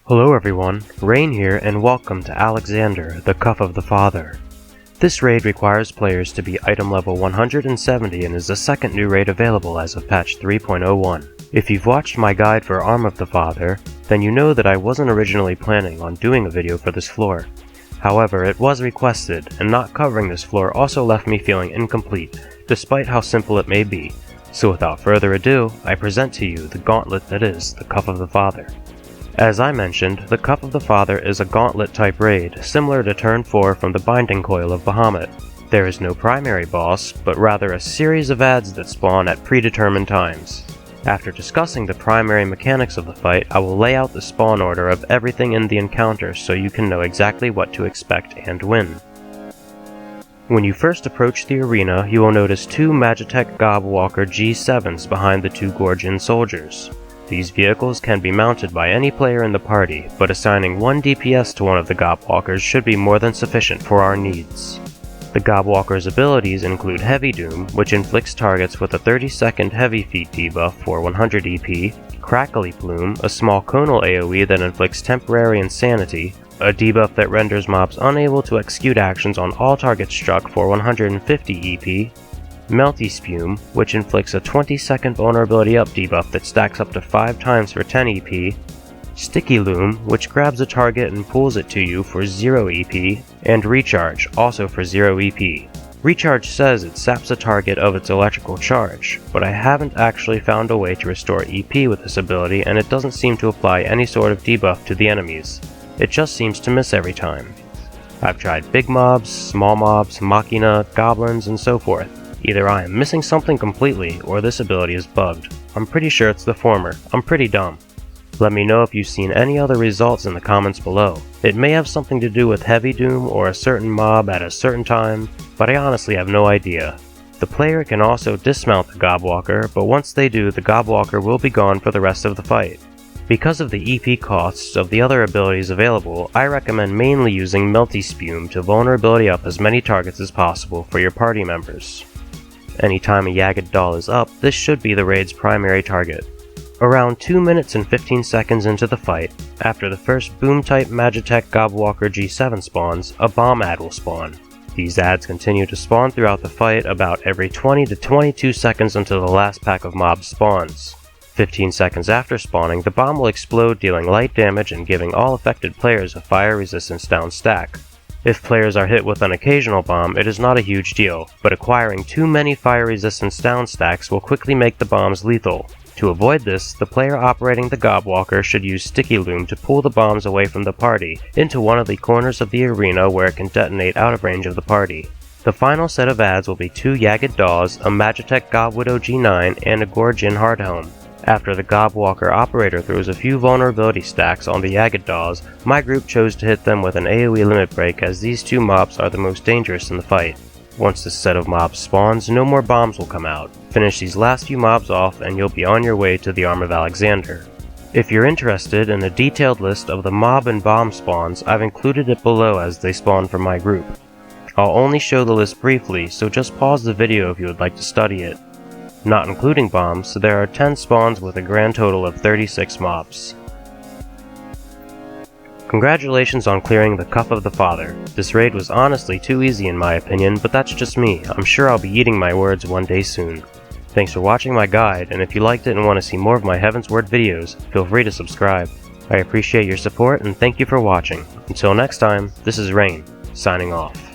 Hello everyone, Rain here and welcome to Alexander, the Cuff of the Father. This raid requires players to be item level 170 and is the second new raid available as of patch 3.01. If you've watched my guide for Arm of the Father, then you know that I wasn't originally planning on doing a video for this floor. However, it was requested, and not covering this floor also left me feeling incomplete, despite how simple it may be. So without further ado, I present to you the gauntlet that is the Cuff of the Father. As I mentioned, the Cuff of the Father is a gauntlet type raid, similar to turn 4 from the Binding Coil of Bahamut. There is no primary boss, but rather a series of adds that spawn at predetermined times. After discussing the primary mechanics of the fight, I will lay out the spawn order of everything in the encounter so you can know exactly what to expect and when. When you first approach the arena, you will notice two Magitech Gobwalker G7s behind the two Gorgian soldiers. These vehicles can be mounted by any player in the party, but assigning 1 DPS to one of the Gobwalkers should be more than sufficient for our needs. The Gobwalker's abilities include Heavy Doom, which inflicts targets with a 30-second Heavy Feet debuff for 100 EP, Crackly Plume, a small conal AoE that inflicts temporary insanity, a debuff that renders mobs unable to execute actions on all targets struck for 150 EP, Melty Spume, which inflicts a 20-second vulnerability up debuff that stacks up to 5 times for 10 EP, Sticky Loom, which grabs a target and pulls it to you for 0 EP, and Recharge, also for 0 EP. Recharge says it saps a target of its electrical charge, but I haven't actually found a way to restore EP with this ability, and it doesn't seem to apply any sort of debuff to the enemies. It just seems to miss every time. I've tried big mobs, small mobs, Machina, goblins, and so forth. Either I am missing something completely, or this ability is bugged. I'm pretty sure it's the former. I'm pretty dumb. Let me know if you've seen any other results in the comments below. It may have something to do with Heavy Doom or a certain mob at a certain time, but I honestly have no idea. The player can also dismount the Gobwalker, but once they do, the Gobwalker will be gone for the rest of the fight. Because of the EP costs of the other abilities available, I recommend mainly using Melty Spume to vulnerability up as many targets as possible for your party members. Anytime a Jagged Doll is up, this should be the raid's primary target. Around 2 minutes and 15 seconds into the fight, after the first boom-type Magitech Gobwalker G7 spawns, a bomb ad will spawn. These ads continue to spawn throughout the fight about every 20 to 22 seconds until the last pack of mobs spawns. 15 seconds after spawning, the bomb will explode, dealing light damage and giving all affected players a fire resistance down stack. If players are hit with an occasional bomb, it is not a huge deal, but acquiring too many fire resistance down stacks will quickly make the bombs lethal. To avoid this, the player operating the Gobwalker should use Sticky Loom to pull the bombs away from the party into one of the corners of the arena where it can detonate out of range of the party. The final set of adds will be 2 Jagged Dolls, a Magitech Gobwidow G9, and a Gorgian Hardhelm. After the Gobwalker operator throws a few vulnerability stacks on the Jagged Dolls, my group chose to hit them with an AoE limit break as these two mobs are the most dangerous in the fight. Once this set of mobs spawns, no more bombs will come out. Finish these last few mobs off and you'll be on your way to the Arm of Alexander. If you're interested in a detailed list of the mob and bomb spawns, I've included it below as they spawn from my group. I'll only show the list briefly, so just pause the video if you would like to study it. Not including bombs, there are 10 spawns with a grand total of 36 mobs. Congratulations on clearing the Cuff of the Father. This raid was honestly too easy in my opinion, but that's just me. I'm sure I'll be eating my words one day soon. Thanks for watching my guide, and if you liked it and want to see more of my Heavensward videos, feel free to subscribe. I appreciate your support and thank you for watching. Until next time, this is Rain, signing off.